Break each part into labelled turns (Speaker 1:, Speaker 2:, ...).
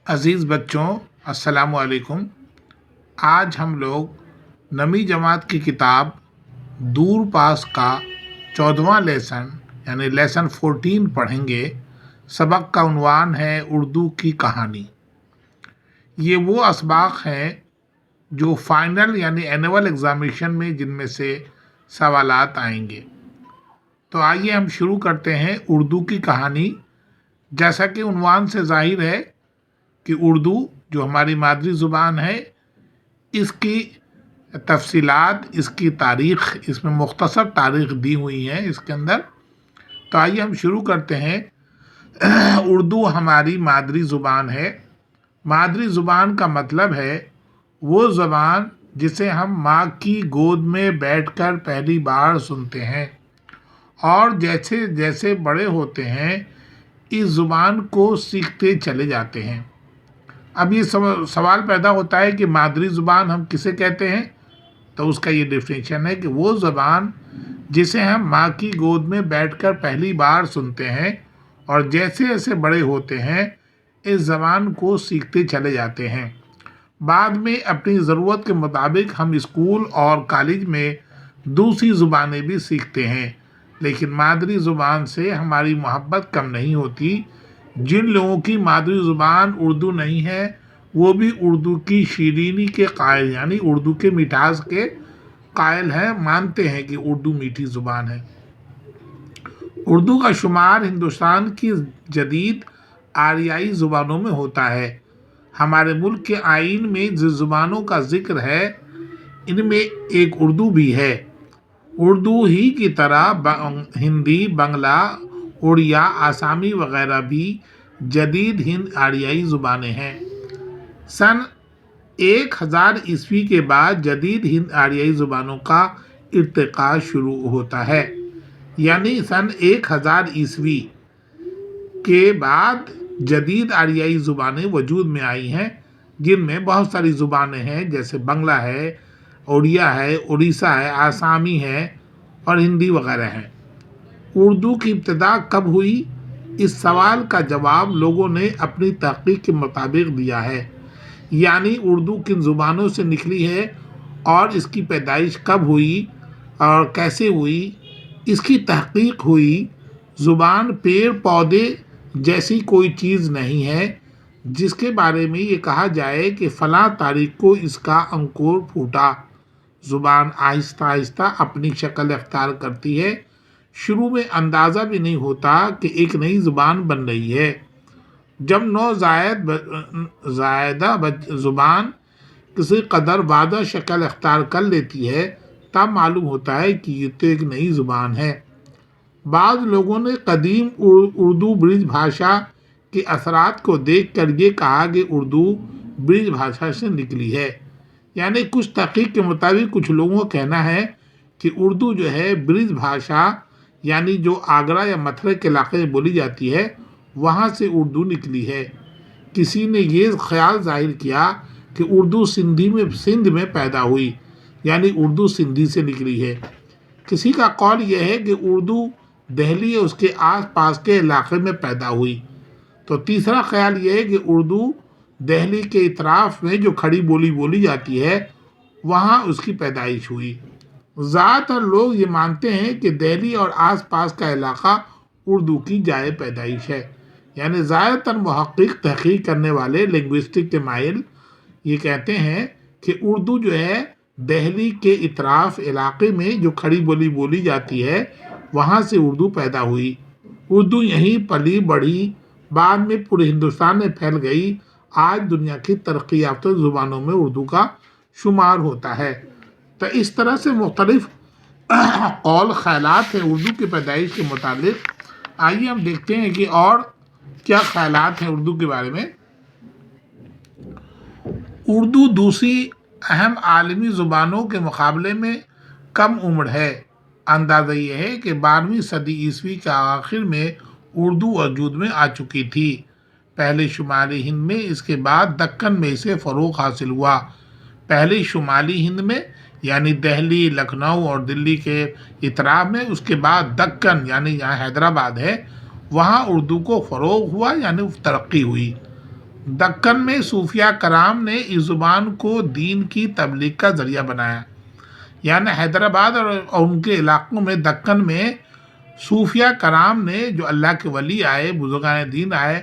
Speaker 1: عزیز بچوں، السلام علیکم۔ آج ہم لوگ نویں جماعت کی کتاب دور پاس کا 14واں لیسن یعنی لیسن 14 پڑھیں گے۔ سبق کا عنوان ہے اردو کی کہانی۔ یہ وہ اسباق ہیں جو فائنل یعنی اینول ایگزامینیشن میں جن میں سے سوالات آئیں گے۔ تو آئیے ہم شروع کرتے ہیں اردو کی کہانی۔ جیسا کہ عنوان سے ظاہر ہے کہ اردو جو ہماری مادری زبان ہے، اس کی تفصیلات، اس کی تاریخ، اس میں مختصر تاریخ دی ہوئی ہے اس کے اندر۔ تو آئیے ہم شروع کرتے ہیں۔ اردو ہماری مادری زبان ہے۔ مادری زبان کا مطلب ہے وہ زبان جسے ہم ماں کی گود میں بیٹھ کر پہلی بار سنتے ہیں، اور جیسے جیسے بڑے ہوتے ہیں اس زبان کو سیکھتے چلے جاتے ہیں۔ اب یہ سوال پیدا ہوتا ہے کہ مادری زبان ہم کسے کہتے ہیں؟ تو اس کا یہ ڈیفینیشن ہے کہ وہ زبان جسے ہم ماں کی گود میں بیٹھ کر پہلی بار سنتے ہیں اور جیسے جیسے بڑے ہوتے ہیں اس زبان کو سیکھتے چلے جاتے ہیں۔ بعد میں اپنی ضرورت کے مطابق ہم اسکول اور کالج میں دوسری زبانیں بھی سیکھتے ہیں، لیکن مادری زبان سے ہماری محبت کم نہیں ہوتی۔ جن لوگوں کی مادری زبان اردو نہیں ہے وہ بھی اردو کی شیرینی کے قائل یعنی اردو کے مٹھاس کے قائل ہیں، مانتے ہیں کہ اردو میٹھی زبان ہے۔ اردو کا شمار ہندوستان کی جدید آریائی زبانوں میں ہوتا ہے۔ ہمارے ملک کے آئین میں جن زبانوں کا ذکر ہے ان میں ایک اردو بھی ہے۔ اردو ہی کی طرح ہندی، بنگلہ، اڑیا، آسامی وغیرہ بھی جدید ہند آریائی زبانیں ہیں۔ سن 1000 عیسوی کے بعد جدید ہند آریائی زبانوں کا ارتقاء شروع ہوتا ہے، یعنی سن 1000 عیسوی کے بعد جدید آریائی زبانیں وجود میں آئی ہیں، جن میں بہت ساری زبانیں ہیں جیسے بنگلہ ہے، اڑیا ہے، اڑیسہ ہے، آسامی ہے اور ہندی وغیرہ ہیں۔ اردو کی ابتدا کب ہوئی؟ اس سوال کا جواب لوگوں نے اپنی تحقیق کے مطابق دیا ہے، یعنی اردو کن زبانوں سے نکلی ہے اور اس کی پیدائش کب ہوئی اور کیسے ہوئی، اس کی تحقیق ہوئی۔ زبان پیڑ پودے جیسی کوئی چیز نہیں ہے جس کے بارے میں یہ کہا جائے کہ فلاں تاریخ کو اس کا انکور پھوٹا۔ زبان آہستہ آہستہ اپنی شکل اختیار کرتی ہے۔ شروع میں اندازہ بھی نہیں ہوتا کہ ایک نئی زبان بن رہی ہے۔ جب زائدہ زبان کسی قدر وعدہ شکل اختیار کر لیتی ہے تب معلوم ہوتا ہے کہ یہ تو ایک نئی زبان ہے۔ بعض لوگوں نے قدیم اردو برج بھاشا کے اثرات کو دیکھ کر یہ کہا کہ اردو برج بھاشا سے نکلی ہے، یعنی کچھ تحقیق کے مطابق کچھ لوگوں کا کہنا ہے کہ اردو جو ہے برج بھاشا یعنی جو آگرہ یا متھرا کے علاقے میں بولی جاتی ہے وہاں سے اردو نکلی ہے۔ کسی نے یہ خیال ظاہر کیا کہ اردو سندھ میں پیدا ہوئی، یعنی اردو سندھی سے نکلی ہے۔ کسی کا قول یہ ہے کہ اردو دہلی اور اس کے آس پاس کے علاقے میں پیدا ہوئی۔ تو تیسرا خیال یہ ہے کہ اردو دہلی کے اطراف میں جو کھڑی بولی بولی جاتی ہے وہاں اس کی پیدائش ہوئی۔ زیادہ تر لوگ یہ مانتے ہیں کہ دہلی اور آس پاس کا علاقہ اردو کی جائے پیدائش ہے، یعنی زیادہ تر محقق تحقیق کرنے والے لنگوسٹک کے ماہر یہ کہتے ہیں کہ اردو جو ہے دہلی کے اطراف علاقے میں جو کھڑی بولی بولی جاتی ہے وہاں سے اردو پیدا ہوئی۔ اردو یہیں پلی بڑھی، بعد میں پورے ہندوستان میں پھیل گئی۔ آج دنیا کی ترقی یافتہ زبانوں میں اردو کا شمار ہوتا ہے۔ تو اس طرح سے مختلف قول خیالات ہیں اردو کی پیدائش کے متعلق۔ آئیے ہم دیکھتے ہیں کہ اور کیا خیالات ہیں اردو کے بارے میں۔ اردو دوسری اہم عالمی زبانوں کے مقابلے میں کم عمر ہے۔ اندازہ یہ ہے کہ 12ویں صدی عیسوی کے آخر میں اردو وجود میں آ چکی تھی، پہلے شمالی ہند میں، اس کے بعد دکن میں اسے فروغ حاصل ہوا۔ پہلے شمالی ہند میں یعنی دہلی، لکھنؤ اور دلی کے اطراف میں، اس کے بعد دکن یعنی جہاں حیدرآباد ہے وہاں اردو کو فروغ ہوا یعنی ترقی ہوئی۔ دکن میں صوفیہ کرام نے اس زبان کو دین کی تبلیغ کا ذریعہ بنایا، یعنی حیدرآباد اور ان کے علاقوں میں دکن میں صوفیہ کرام نے، جو اللہ کے ولی آئے، بزرگان دین آئے،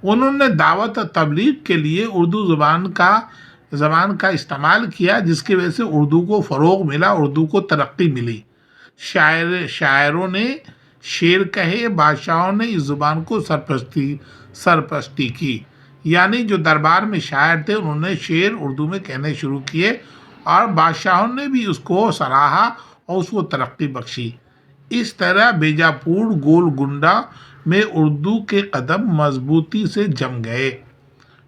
Speaker 1: انہوں نے دعوت اور تبلیغ کے لیے اردو زبان کا استعمال کیا، جس کی وجہ سے اردو کو فروغ ملا، اردو کو ترقی ملی۔ شاعروں نے شعر کہے، بادشاہوں نے اس زبان کو سرپرستی کی، یعنی جو دربار میں شاعر تھے انہوں نے شعر اردو میں کہنے شروع کیے، اور بادشاہوں نے بھی اس کو سراہا اور اس کو ترقی بخشی۔ اس طرح بیجاپور گولکنڈہ میں اردو کے قدم مضبوطی سے جم گئے۔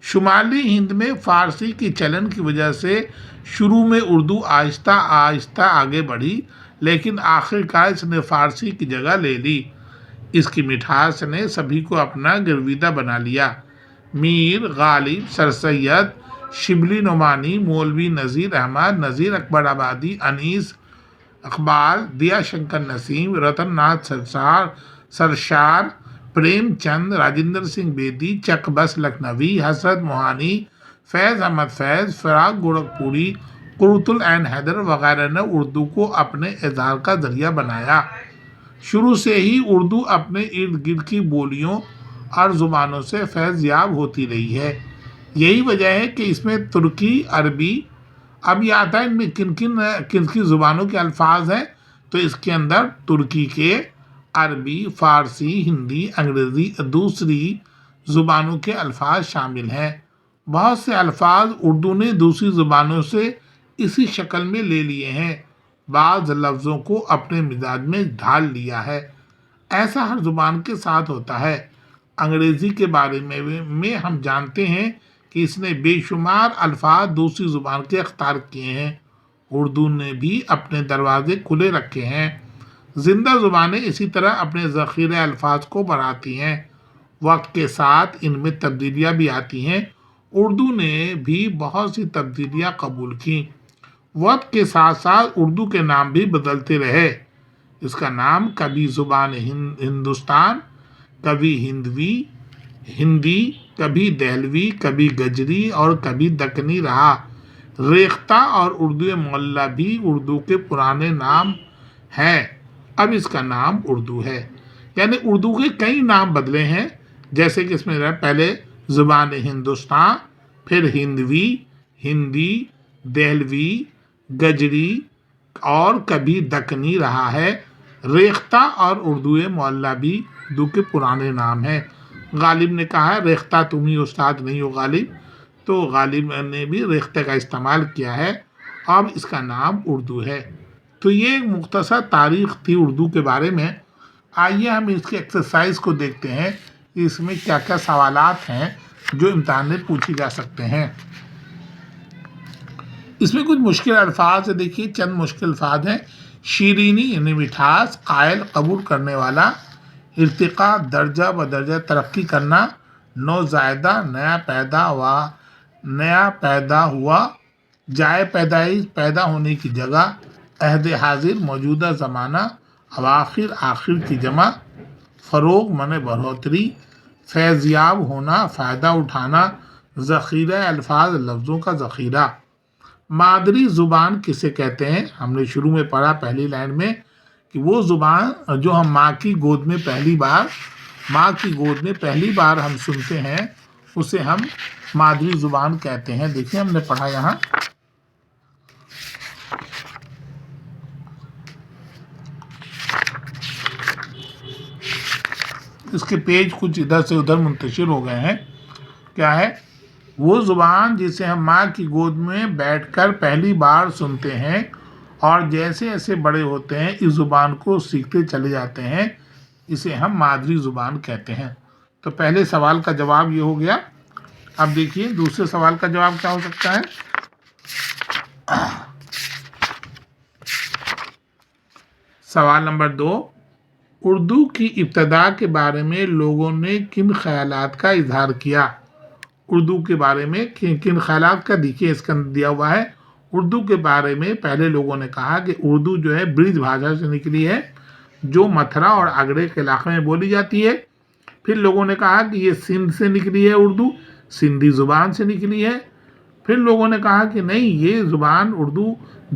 Speaker 1: شمالی ہند میں فارسی کی چلن کی وجہ سے شروع میں اردو آہستہ آہستہ آگے بڑھی، لیکن آخرکار اس نے فارسی کی جگہ لے لی۔ اس کی مٹھاس نے سبھی کو اپنا گرویدہ بنا لیا۔ میر غالب، سر سید شبلی نعمانی، مولوی نذیر احمد، نذیر اکبر آبادی، انیس اقبال، دیا شنکر نسیم، رتن ناتھ سرشار، پریم چند، راجندر سنگھ بیدی، چک بس لکھنوی، حسرت موہانی، فیض احمد فیض، فراق گورکھپوری، قرۃ العین حیدر وغیرہ نے اردو کو اپنے اظہار کا ذریعہ بنایا۔ شروع سے ہی اردو اپنے ارد گرد کی بولیوں اور زبانوں سے فیض یاب ہوتی رہی ہے۔ یہی وجہ ہے کہ اس میں ترکی، عربی، اب یہ آتا ہے ان میں کن کن زبانوں کے الفاظ ہیں، تو اس کے اندر ترکی کے، عربی، فارسی، ہندی، انگریزی، دوسری زبانوں کے الفاظ شامل ہیں۔ بہت سے الفاظ اردو نے دوسری زبانوں سے اسی شکل میں لے لیے ہیں، بعض لفظوں کو اپنے مزاج میں ڈھال لیا ہے۔ ایسا ہر زبان کے ساتھ ہوتا ہے۔ انگریزی کے بارے میں ہم جانتے ہیں کہ اس نے بے شمار الفاظ دوسری زبان کے اختیار کیے ہیں۔ اردو نے بھی اپنے دروازے کھلے رکھے ہیں۔ زندہ زبانیں اسی طرح اپنے ذخیرہ الفاظ کو بڑھاتی ہیں۔ وقت کے ساتھ ان میں تبدیلیاں بھی آتی ہیں۔ اردو نے بھی بہت سی تبدیلیاں قبول کیں۔ وقت کے ساتھ ساتھ اردو کے نام بھی بدلتے رہے۔ اس کا نام کبھی زبان ہندوستان، کبھی ہندی، کبھی دہلوی، کبھی گجری اور کبھی دکنی رہا۔ ریختہ اور اردو معلیٰ بھی اردو کے پرانے نام ہیں، اب اس کا نام اردو ہے۔ یعنی اردو کے کئی نام بدلے ہیں، جیسے کہ اس میں پہلے زبان ہندوستان، پھر ہندی، دہلوی، گجری اور کبھی دکنی رہا ہے۔ ریختہ اور اردو معلیٰ بھی اردو کے پرانے نام ہیں۔ غالب نے کہا ہے ریختہ تم ہی استاد نہیں ہو غالب، تو غالب نے بھی ریختہ کا استعمال کیا ہے، اب اس کا نام اردو ہے۔ تو یہ ایک مختصر تاریخ تھی اردو کے بارے میں۔ آئیے ہم اس کے ایکسرسائز کو دیکھتے ہیں کہ اس میں کیا کیا سوالات ہیں جو امتحان میں پوچھے جا سکتے ہیں۔ اس میں کچھ مشکل الفاظ ہیں، دیکھیے چند مشکل الفاظ ہیں۔ شیرینی یعنی مٹھاس، قائل قبول کرنے والا، ارتقاء درجہ بدرجہ ترقی کرنا، نوزائیدہ نیا پیدا ہوا، جائے پیدائش پیدا ہونے کی جگہ، عہد حاضر موجودہ زمانہ، اواخر آخر کی جمع، فروغ من بڑھوتری، فیضیاب ہونا، فائدہ اٹھانا، ذخیرہ الفاظ لفظوں کا ذخیرہ۔ مادری زبان کسے کہتے ہیں؟ ہم نے شروع میں پڑھا پہلی لائن میں کہ وہ زبان جو ہم ماں کی گود میں پہلی بار ہم سنتے ہیں اسے ہم مادری زبان کہتے ہیں۔ دیکھیں ہم نے پڑھا یہاں اس کے پیج کچھ ادھر سے ادھر منتشر ہو گئے ہیں۔ کیا ہے؟ وہ زبان جسے ہم ماں کی گود میں بیٹھ کر پہلی بار سنتے ہیں اور جیسے جیسے بڑے ہوتے ہیں اس زبان کو سیکھتے چلے جاتے ہیں، اسے ہم مادری زبان کہتے ہیں۔ تو پہلے سوال کا جواب یہ ہو گیا۔ اب دیکھیے دوسرے سوال کا جواب کیا ہو سکتا ہے۔ سوال نمبر 2، اردو کی ابتدا کے بارے میں لوگوں نے کن خیالات کا اظہار کیا؟ اردو کے بارے میں کن خیالات کا، دیکھیے اس کا دیا ہوا ہے۔ اردو کے بارے میں پہلے لوگوں نے کہا کہ اردو جو ہے برج بھاشا سے نکلی ہے جو متھرا اور آگرے کے علاقے میں بولی جاتی ہے۔ پھر لوگوں نے کہا کہ یہ سندھ سے نکلی ہے اردو، سندھی زبان سے نکلی ہے۔ پھر لوگوں نے کہا کہ نہیں، یہ زبان اردو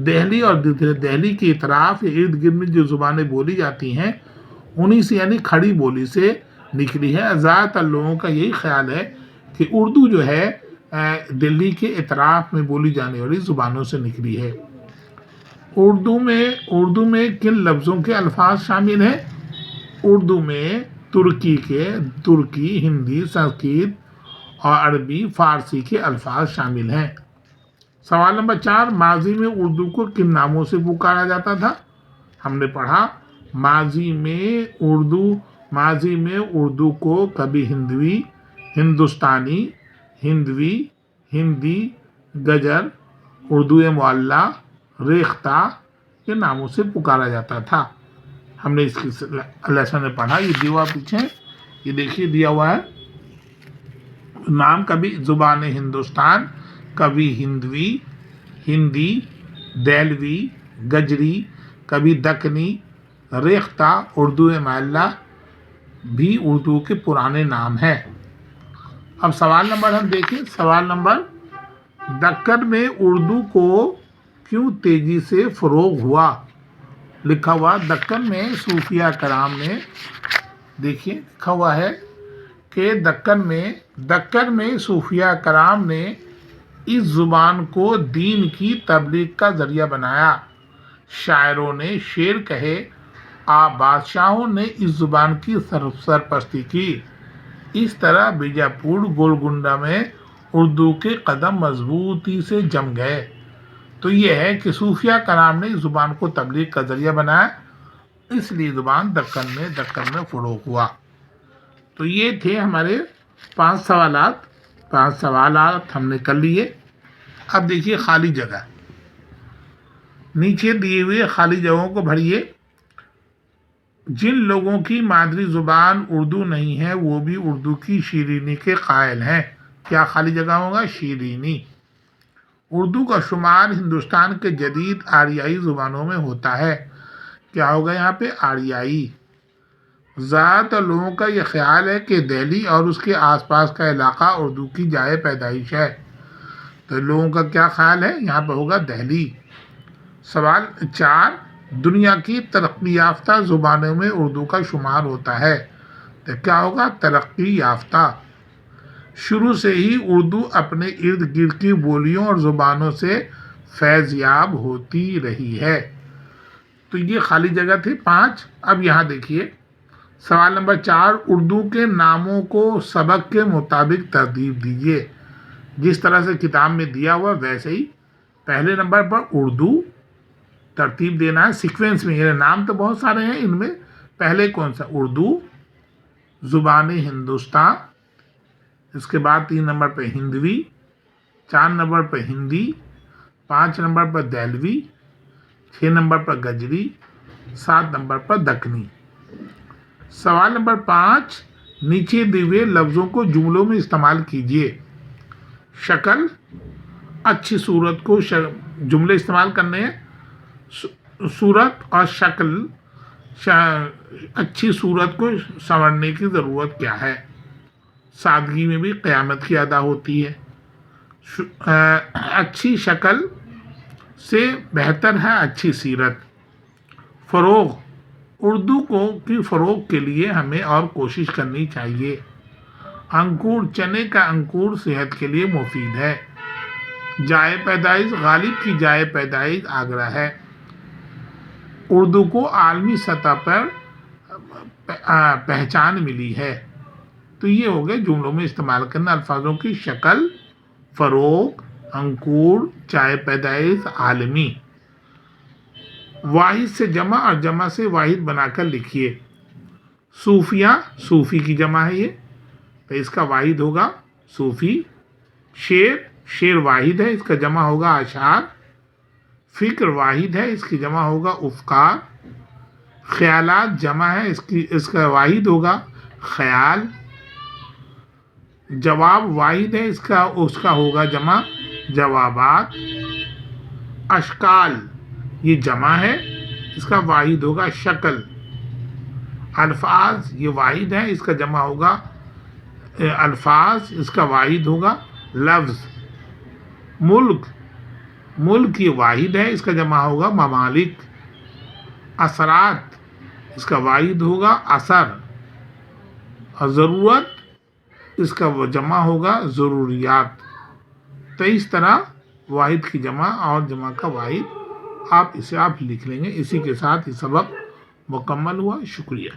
Speaker 1: دہلی اور دہلی کے اطراف یا ارد گرد میں جو زبانیں بولی جاتی ہیں انہی سے یعنی کھڑی بولی سے نکلی ہے۔ زیادہ تر لوگوں کا یہی خیال ہے کہ اردو جو ہے دلی کے اطراف میں بولی جانے والی زبانوں سے نکلی ہے۔ اردو میں کن لفظوں کے الفاظ شامل ہیں؟ اردو میں ترکی، ہندی، سنسکرت اور عربی، فارسی کے الفاظ شامل ہیں۔ سوال نمبر 4، ماضی میں اردو کو کن ناموں سے پکارا جاتا تھا؟ ہم نے پڑھا ماضی میں اردو کو کبھی ہندوی، ہندوستانی، ہندی، گجر، اردو معلیٰ، ریختہ کے ناموں سے پکارا جاتا تھا۔ ہم نے اس کی لیسن میں پڑھا، یہ دیا ہوا پیچھے، یہ دیکھیے دیا ہوا ہے نام، کبھی زبان ہندوستان، کبھی ہندی، دہلوی، گجری، کبھی دکنی، ریختہ، اردو معلیٰ بھی اردو کے پرانے نام ہیں۔ اب سوال نمبر ہم دیکھیں، سوال نمبر، دکن میں اردو کو کیوں تیزی سے فروغ ہوا؟ لکھا ہوا دکن میں صوفیہ کرام نے، دیکھیے لکھا ہوا ہے کہ دکن میں صوفیہ کرام نے اس زبان کو دین کی تبلیغ کا ذریعہ بنایا۔ شاعروں نے شعر کہے، بادشاہوں نے اس زبان کی سرپرستی کی۔ اس طرح بیجاپور گولکنڈہ میں اردو کے قدم مضبوطی سے جم گئے۔ تو یہ ہے کہ صوفیہ کرام نے اس زبان کو تبلیغ کا ذریعہ بنایا، اس لیے زبان دکن میں فروغ ہوا۔ تو یہ تھے ہمارے 5 سوالات ہم نے کر لیے۔ اب دیکھیے خالی جگہ، نیچے دیے ہوئے خالی جگہوں کو بھریے۔ جن لوگوں کی مادری زبان اردو نہیں ہے وہ بھی اردو کی شیرینی کے قائل ہیں۔ کیا خالی جگہ ہوگا؟ شیرینی۔ اردو کا شمار ہندوستان کے جدید آریائی زبانوں میں ہوتا ہے۔ کیا ہوگا یہاں پہ؟ آریائی۔ زیادہ تر لوگوں کا یہ خیال ہے کہ دہلی اور اس کے آس پاس کا علاقہ اردو کی جائے پیدائش ہے۔ تو لوگوں کا کیا خیال ہے؟ یہاں پہ ہوگا دہلی۔ سوال 4، دنیا کی ترقی یافتہ زبانوں میں اردو کا شمار ہوتا ہے۔ تو کیا ہوگا؟ ترقی یافتہ۔ شروع سے ہی اردو اپنے ارد گرد کی بولیوں اور زبانوں سے فیض یاب ہوتی رہی ہے۔ تو یہ خالی جگہ تھی 5۔ اب یہاں دیکھیے سوال نمبر 4، اردو کے ناموں کو سبق کے مطابق ترتیب دیجیے۔ جس طرح سے کتاب میں دیا ہوا ویسے ہی پہلے نمبر پر اردو ترتیب دینا ہے سیکوینس میں۔ یہ نام تو بہت سارے ہیں، ان میں پہلے کون سا؟ اردو، زبان ہندوستان، اس کے بعد 3 نمبر پہ ہندوی، 4 نمبر پہ ہندی، 5 نمبر پر دہلوی، 6 نمبر پر گجری، 7 نمبر پر دکنی۔ سوال نمبر 5، نیچے دیے ہوئے لفظوں کو جملوں میں استعمال کیجیے۔ شکل، اچھی صورت کو جملے استعمال کرنے ہیں۔ صورت اور شکل، اچھی صورت کو سنورنے کی ضرورت کیا ہے؟ سادگی میں بھی قیامت کی ادا ہوتی ہے۔ اچھی شکل سے بہتر ہے اچھی سیرت۔ فروغ، اردو کی فروغ کے لیے ہمیں اور کوشش کرنی چاہیے۔ انکور، چنے کا انکور صحت کے لیے مفید ہے۔ جائے پیدائش، غالب کی جائے پیدائش آگرہ ہے۔ اردو کو عالمی سطح پر پہچان ملی ہے۔ تو یہ ہو گئے جملوں میں استعمال کرنا الفاظوں کی شکل، فروغ، انکور، جائے پیدائش، عالمی۔ واحد سے جمع اور جمع سے واحد بنا کر لکھیے۔ صوفیہ، صوفی کی جمع ہے یہ، تو اس کا واحد ہوگا صوفی۔ شعر واحد ہے، اس کا جمع ہوگا اشعار۔ فکر واحد ہے، اس کی جمع ہوگا افکار۔ خیالات جمع ہے، اس کا واحد ہوگا خیال۔ جواب واحد ہے، اس کا ہوگا جمع جوابات۔ اشکال یہ جمع ہے، اس کا واحد ہوگا شکل۔ الفاظ یہ واحد ہے، اس کا جمع ہوگا الفاظ اس کا واحد ہوگا لفظ. ملک، ملک یہ واحد ہے، اس کا جمع ہوگا ممالک. اثرات اس کا واحد ہوگا اثر. اور ضرورت اس کا جمع ہوگا ضروریات. تو اس طرح واحد کی جمع اور جمع کا واحد اسے آپ لکھ لیں گے. اسی کے ساتھ یہ سبق مکمل ہوا. شکریہ.